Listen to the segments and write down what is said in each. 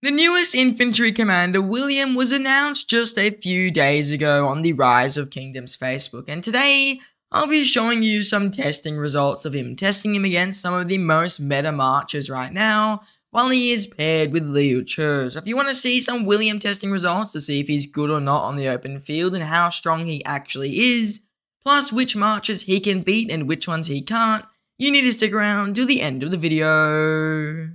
The newest infantry commander, William, was announced just a few days ago on the Rise of Kingdoms Facebook, and today I'll be showing you some testing results of him, testing him against some of the most meta marchers right now, while he is paired with Liu Chu. So if you want to see some William testing results to see if he's good or not on the open field and how strong he actually is, plus which marchers he can beat and which ones he can't, you need to stick around to the end of the video.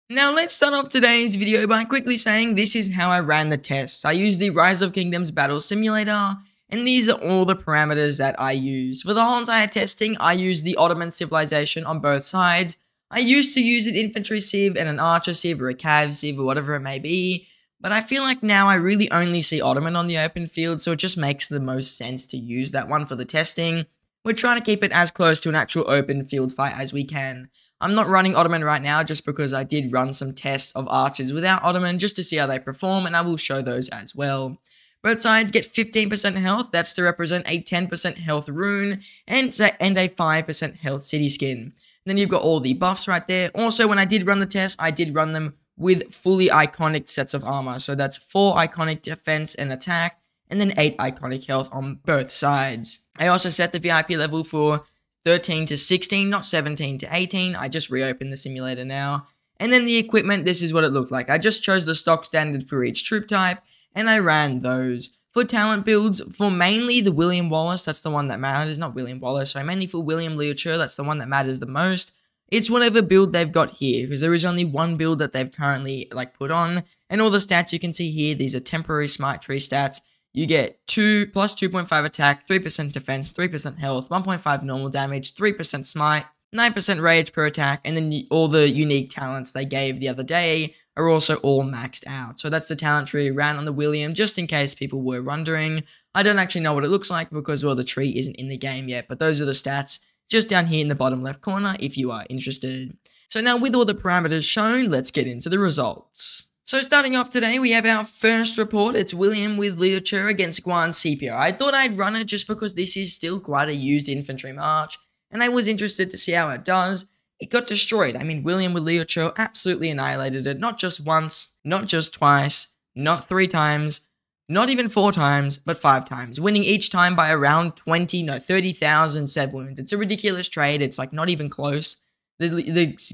Now let's start off today's video by quickly saying this is how I ran the tests. I used the Rise of Kingdoms Battle Simulator, and these are all the parameters that I use. For the whole entire testing, I used the Ottoman civilization on both sides. I used to use an infantry civ and an archer civ or a cav civ or whatever it may be, but I feel like now I really only see Ottoman on the open field, so it just makes the most sense to use that one for the testing. We're trying to keep it as close to an actual open field fight as we can. I'm not running Ottoman right now just because I did run some tests of archers without Ottoman just to see how they perform, and I will show those as well. Both sides get 15% health, that's to represent a 10% health rune, and a 5% health city skin. And then you've got all the buffs right there. Also, when I did run the test, I did run them with fully iconic sets of armor. So that's 4 iconic defense and attack, and then 8 iconic health on both sides. I also set the VIP level for 13 to 16, not 17 to 18. I just reopened the simulator now. And then the equipment, this is what it looked like. I just chose the stock standard for each troop type, and I ran those. For talent builds, for mainly the William Wallace, that's the one that matters, not William Wallace, so mainly for William Liu Chu, that's the one that matters the most. It's whatever build they've got here, because there is only one build that they've currently put on, and all the stats you can see here, these are temporary smite tree stats. You get 2 plus 2.5 attack, 3% defense, 3% health, 1.5 normal damage, 3% smite, 9% rage per attack, and then all the unique talents they gave the other day are also all maxed out. So that's the talent tree ran on the William, just in case people were wondering. I don't actually know what it looks like because, well, the tree isn't in the game yet, but those are the stats just down here in the bottom left corner if you are interested. So now with all the parameters shown, let's get into the results. So starting off today, we have our first report. It's William with Liu Chu against Guan Scipio. I thought I'd run it just because this is still quite a used infantry march, and I was interested to see how it does. It got destroyed. I mean, William with Liu Chu absolutely annihilated it, not just once, not just twice, not 3 times, not even 4 times, but 5 times, winning each time by around 30,000 sev wounds. It's a ridiculous trade. It's not even close. The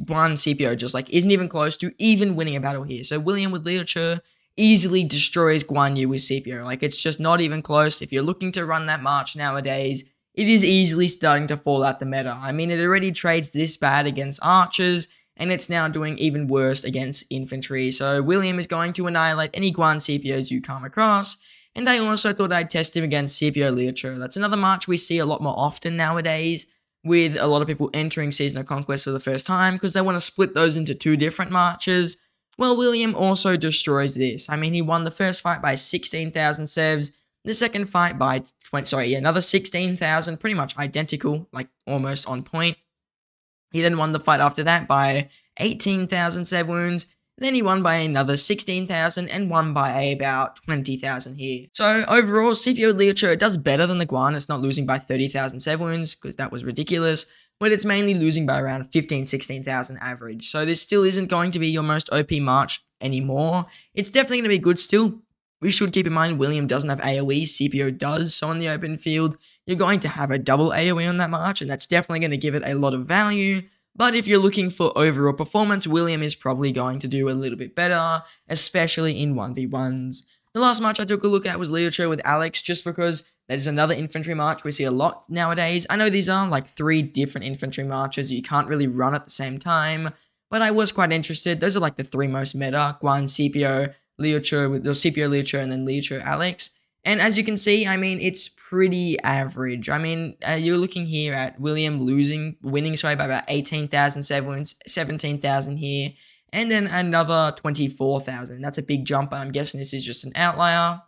Guan Scipio just isn't even close to even winning a battle here. So William with Liu Chu easily destroys Guan Yu with Scipio. It's just not even close. If you're looking to run that march nowadays, it is easily starting to fall out the meta. I mean, it already trades this bad against archers, and it's now doing even worse against infantry. So William is going to annihilate any Guan Scipios you come across. And I also thought I'd test him against Scipio Liu Chu. That's another march we see a lot more often nowadays, with a lot of people entering Season of Conquest for the first time because they want to split those into 2 different marches. Well, William also destroys this. I mean, he won the first fight by 16,000 sevs, the second fight by another 16,000, pretty much identical, almost on point. He then won the fight after that by 18,000 sev wounds. Then he won by another 16,000 and won by about 20,000 here. So overall, Scipio Liu Chu does better than the Guan. It's not losing by 30,000 sev wounds because that was ridiculous, but it's mainly losing by around 16,000 average. So this still isn't going to be your most OP march anymore. It's definitely going to be good still. We should keep in mind William doesn't have AoE, Scipio does, so on the open field, you're going to have a double AoE on that march, and that's definitely going to give it a lot of value. But if you're looking for overall performance, William is probably going to do a little bit better, especially in 1v1s. The last march I took a look at was Liu Chu with Alex, just because that is another infantry march we see a lot nowadays. I know these are 3 different infantry marches you can't really run at the same time, but I was quite interested. Those are the 3 most meta: Guan, Scipio, Liu Chu, with Scipio Liu Chu, and then Liu Chu Alex. And as you can see, I mean, it's pretty average. I mean, you're looking here at William winning by about 18,000 sev wounds, 17,000 here, and then another 24,000. That's a big jump, but I'm guessing this is just an outlier.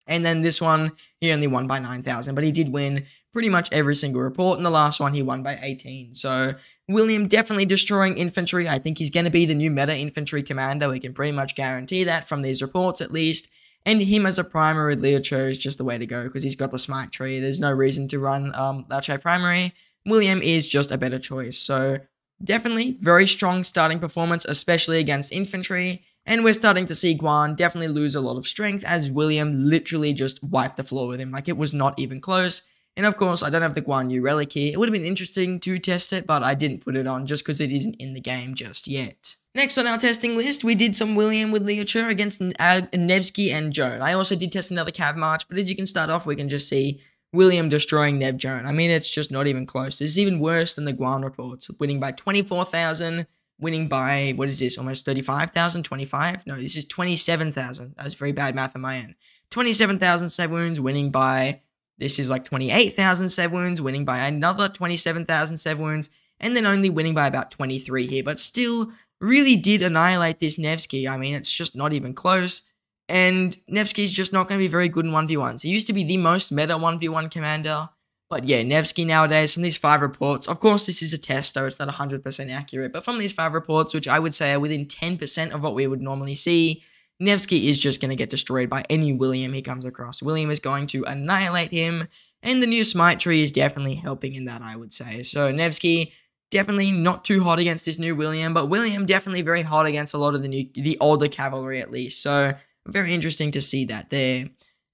And then this one, he only won by 9,000, but he did win pretty much every single report. And the last one, he won by 18. So William definitely destroying infantry. I think he's going to be the new meta infantry commander. We can pretty much guarantee that from these reports at least. And him as a primary Liu Chu is just the way to go because he's got the smite tree. There's no reason to run Liu Chu primary. William is just a better choice. So definitely very strong starting performance, especially against infantry. And we're starting to see Guan definitely lose a lot of strength as William literally just wiped the floor with him. Like, it was not even close. And of course, I don't have the Guan Yu relic here. It would have been interesting to test it, but I didn't put it on just because it isn't in the game just yet. Next on our testing list, we did some William with Ligature against Nevsky and Joan. I also did test another Cav March, but as you can start off, we can just see William destroying Nev Joan. I mean, it's just not even close. This is even worse than the Guan reports, winning by 24,000, winning by, what is this, almost 35,000, 25? No, this is 27,000. That's very bad math on my end. 27,000 save wounds, winning by, this is like 28,000 save wounds, winning by another 27,000 save wounds, and then only winning by about 23 here, but still really did annihilate this Nevsky. I mean, it's just not even close. And Nevsky's just not going to be very good in 1v1s. He used to be the most meta 1v1 commander. But yeah, Nevsky nowadays, from these 5 reports, of course this is a test, so it's not 100% accurate, but from these 5 reports, which I would say are within 10% of what we would normally see, Nevsky is just going to get destroyed by any William he comes across. William is going to annihilate him, and the new Smite tree is definitely helping in that, I would say. So Nevsky, definitely not too hot against this new William, but William definitely very hot against a lot of the older cavalry at least, so very interesting to see that there.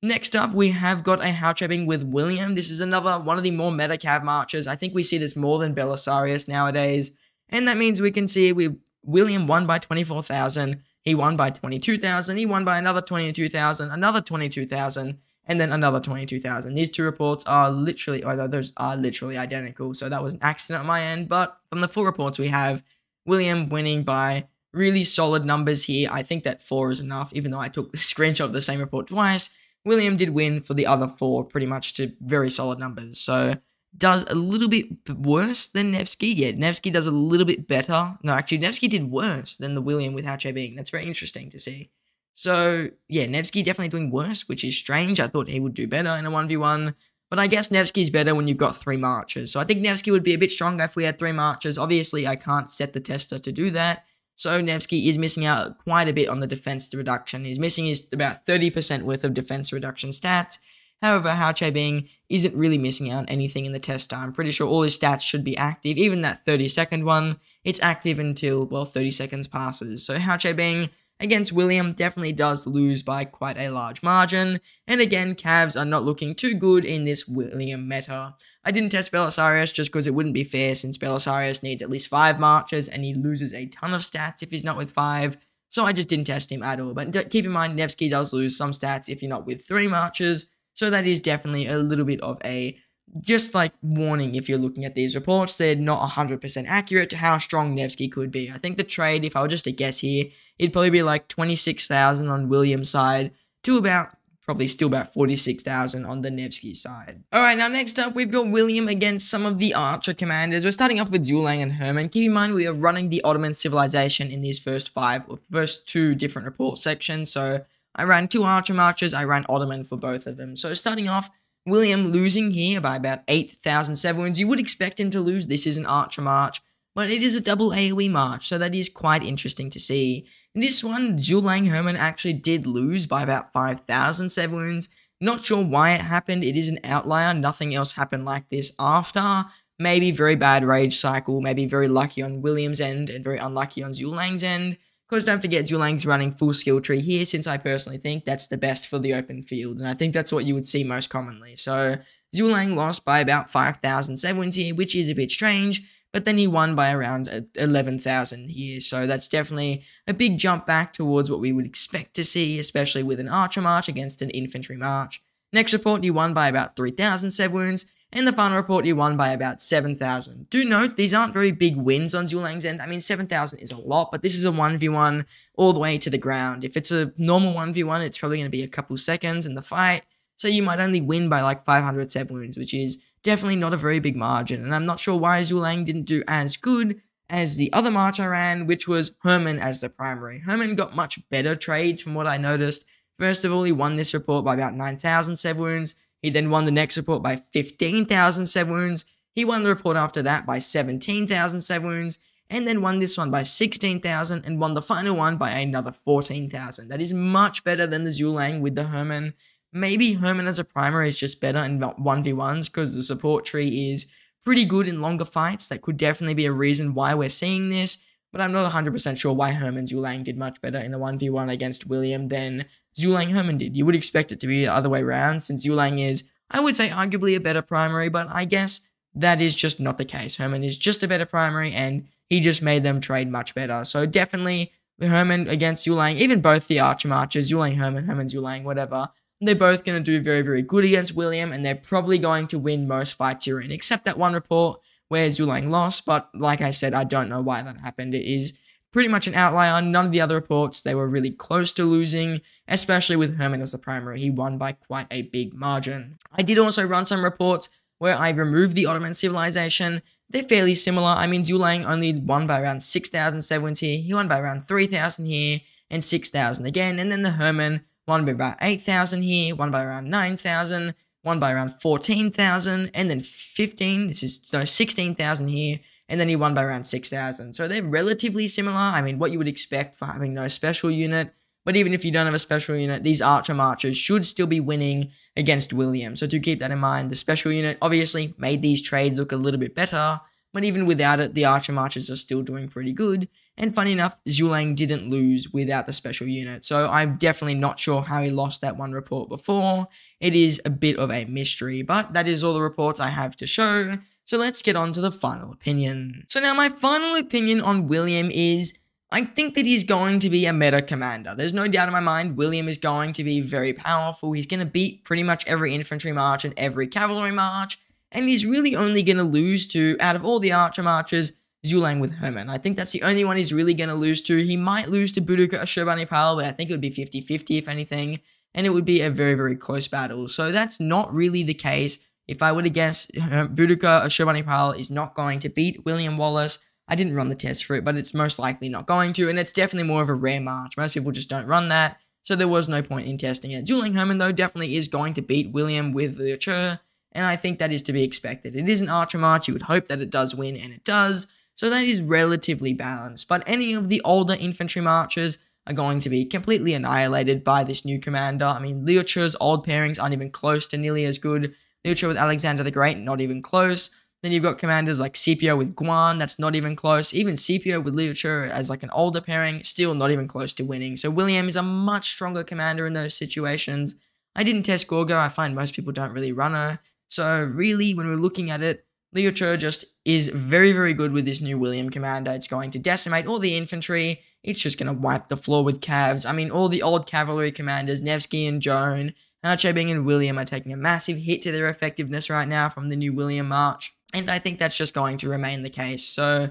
Next up, we have got a How Trapping with William. This is another one of the more meta Cav Marches. I think we see this more than Belisarius nowadays. And that means we can see William won by 24,000. He won by 22,000. He won by another 22,000, another 22,000, and then another 22,000. These 2 reports are literally, although those are literally identical. So that was an accident on my end. But from the 4 reports, we have William winning by really solid numbers here. I think that 4 is enough, even though I took the screenshot of the same report twice. William did win for the other 4 pretty much to very solid numbers. So does a little bit worse than Nevsky. Yeah, Nevsky does a little bit better. No, actually, Nevsky did worse than the William with Hache being. That's very interesting to see. So yeah, Nevsky definitely doing worse, which is strange. I thought he would do better in a 1v1. But I guess Nevsky's better when you've got 3 marches. So I think Nevsky would be a bit stronger if we had 3 marches. Obviously, I can't set the tester to do that. So Nevsky is missing out quite a bit on the defense reduction. He's missing his about 30% worth of defense reduction stats. However, Hao Bing isn't really missing out on anything in the tester. I'm pretty sure all his stats should be active. Even that 30-second one, it's active until, well, 30 seconds passes. So Hao Bing against William definitely does lose by quite a large margin. And again, Cavs are not looking too good in this William meta. I didn't test Belisarius just because it wouldn't be fair since Belisarius needs at least 5 marches and he loses a ton of stats if he's not with 5. So I just didn't test him at all. But keep in mind, Nevsky does lose some stats if you're not with 3 marches. So that is definitely a little bit of a, just like, warning if you're looking at these reports. They're not 100% accurate to how strong Nevsky could be. I think the trade, if I were just to guess here, it'd probably be like 26,000 on William's side to about, probably still about 46,000 on the Nevsky side. Alright, now next up, we've got William against some of the archer commanders. We're starting off with Zang and Herman. Keep in mind, we are running the Ottoman civilization in these first 2 different report sections. So I ran 2 archer marches, I ran Ottoman for both of them. So starting off, William losing here by about 8,007 wounds. You would expect him to lose. This is an archer march, but it is a double AoE march, so that is quite interesting to see. In this one, Zhulang Herman actually did lose by about 5,007 wounds. Not sure why it happened. It is an outlier. Nothing else happened like this after. Maybe very bad rage cycle, maybe very lucky on William's end and very unlucky on Zhulang's end. Because don't forget, Zhulang's running full skill tree here, since I personally think that's the best for the open field, and I think that's what you would see most commonly. So Zhulang lost by about 5,007 wounds here, which is a bit strange, but then he won by around 11,000 here, so that's definitely a big jump back towards what we would expect to see, especially with an archer march against an infantry march. Next report, he won by about 3,007 wounds, and the final report, he won by about 7,000. Do note, these aren't very big wins on Zhulang's end. I mean, 7,000 is a lot, but this is a 1v1 all the way to the ground. If it's a normal 1v1, it's probably going to be a couple seconds in the fight, so you might only win by like 507 wounds, which is definitely not a very big margin, and I'm not sure why Zhulang didn't do as good as the other march I ran, which was Herman as the primary. Herman got much better trades from what I noticed. First of all, he won this report by about 9,007 wounds. He then won the next report by 15,007 wounds. He won the report after that by 17,007 wounds, and then won this one by 16,000, and won the final one by another 14,000. That is much better than the Zhulang with the Herman. Maybe Herman as a primary is just better in 1v1s because the support tree is pretty good in longer fights. That could definitely be a reason why we're seeing this, but I'm not 100% sure why Herman Zhulang did much better in a 1v1 against William than Zhulang Herman did. You would expect it to be the other way around, since Zhulang is, I would say, arguably a better primary, but I guess that is just not the case. Herman is just a better primary, and he just made them trade much better. So definitely Herman against Zhulang, even both the Archer Marchers, Zhulang Herman, Herman Zhulang, whatever, they're both going to do very, very good against William, and they're probably going to win most fights here in, except that one report where Zhulang lost, but like I said, I don't know why that happened. It is pretty much an outlier. None of the other reports, they were really close to losing, especially with Herman as the primary. He won by quite a big margin. I did also run some reports where I removed the Ottoman civilization. They're fairly similar. I mean, Zhulang only won by around 6,070. He won by around 3,000 here and 6,000 again, and then the Herman won by about 8,000 here, won by around 9,000, won by around 14,000, and then 16,000 here, and then he won by around 6,000. So they're relatively similar. I mean, what you would expect for having no special unit, but even if you don't have a special unit, these Archer Marchers should still be winning against William. So to keep that in mind, the special unit obviously made these trades look a little bit better, but even without it, the Archer Marchers are still doing pretty good. And funny enough, Zhulang didn't lose without the special unit, so I'm definitely not sure how he lost that one report before. It is a bit of a mystery, but that is all the reports I have to show. So let's get on to the final opinion. So now my final opinion on William is, I think that he's going to be a meta commander. There's no doubt in my mind William is going to be very powerful. He's going to beat pretty much every infantry march and every cavalry march, and he's really only going to lose to, out of all the Archer Marchers, Zhulang with Herman. I think that's the only one he's really going to lose to. He might lose to Boudica or Shirbanipal, but I think it would be 50-50 if anything, and it would be a very, very close battle. So that's not really the case. If I were to guess, Boudica or Shirbanipal is not going to beat William Wallace. I didn't run the test for it, but it's most likely not going to, and it's definitely more of a rare march. Most people just don't run that, so there was no point in testing it. Zhulang Herman, though, definitely is going to beat William with Liuche, and I think that is to be expected. It is an Archer March. You would hope that it does win, and it does. So that is relatively balanced, but any of the older infantry marchers are going to be completely annihilated by this new commander. I mean, Liuche's old pairings aren't even close to nearly as good. Liuche with Alexander the Great, not even close. Then you've got commanders like Scipio with Guan, that's not even close. Even Scipio with Liuche as like an older pairing, still not even close to winning. So William is a much stronger commander in those situations. I didn't test Gorgo, I find most people don't really run her. So really, when we're looking at it, Liuche just is very, very good with this new William commander. It's going to decimate all the infantry. It's just going to wipe the floor with cavs. I mean, all the old cavalry commanders, Nevsky and Joan, Archebing and William are taking a massive hit to their effectiveness right now from the new William March. And I think that's just going to remain the case. So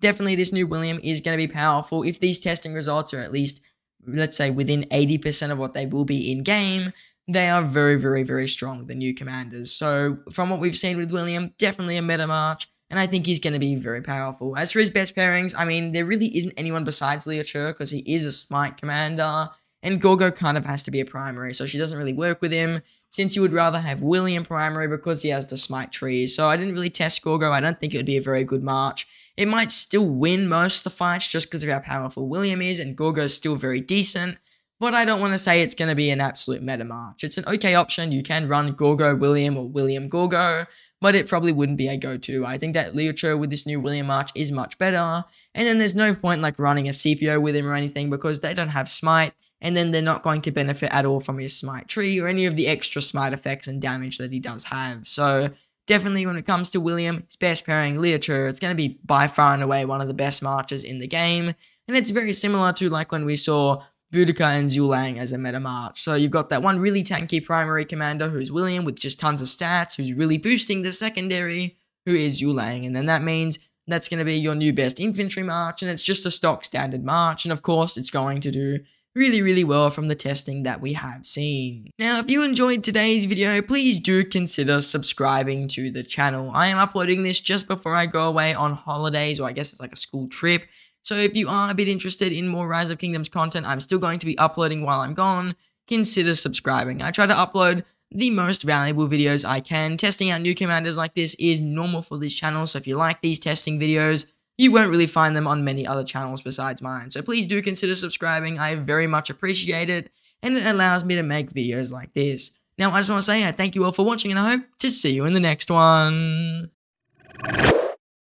definitely this new William is going to be powerful. If these testing results are at least, let's say, within 80% of what they will be in game, they are very, very, very strong, the new commanders. So from what we've seen with William, definitely a meta march, and I think he's going to be very powerful. As for his best pairings, I mean, there really isn't anyone besides Liuche, because he is a smite commander, and Gorgo kind of has to be a primary, so she doesn't really work with him, since you would rather have William primary because he has the smite tree. So I didn't really test Gorgo. I don't think it would be a very good march. It might still win most of the fights just because of how powerful William is, and Gorgo is still very decent. But I don't want to say it's going to be an absolute meta march. It's an okay option. You can run Gorgo William or William Gorgo, but it probably wouldn't be a go-to. I think that Liuche with this new William march is much better. And then there's no point like running a Scipio with him or anything because they don't have smite, and then they're not going to benefit at all from his smite tree or any of the extra smite effects and damage that he does have. So definitely when it comes to William, his best pairing, Liuche, it's going to be by far and away one of the best marches in the game. And it's very similar to like when we saw Boudica and Zhulang as a meta march. So you've got that one really tanky primary commander who's William with just tons of stats, who's really boosting the secondary, who is Zhulang. And then that means that's going to be your new best infantry march, and it's just a stock standard march. And of course, it's going to do really, really well from the testing that we have seen. Now, if you enjoyed today's video, please do consider subscribing to the channel. I am uploading this just before I go away on holidays, or I guess it's like a school trip. So if you are a bit interested in more Rise of Kingdoms content, I'm still going to be uploading while I'm gone. Consider subscribing. I try to upload the most valuable videos I can. Testing out new commanders like this is normal for this channel, so if you like these testing videos, you won't really find them on many other channels besides mine. So please do consider subscribing. I very much appreciate it, and it allows me to make videos like this. Now, I just want to say I thank you all for watching, and I hope to see you in the next one.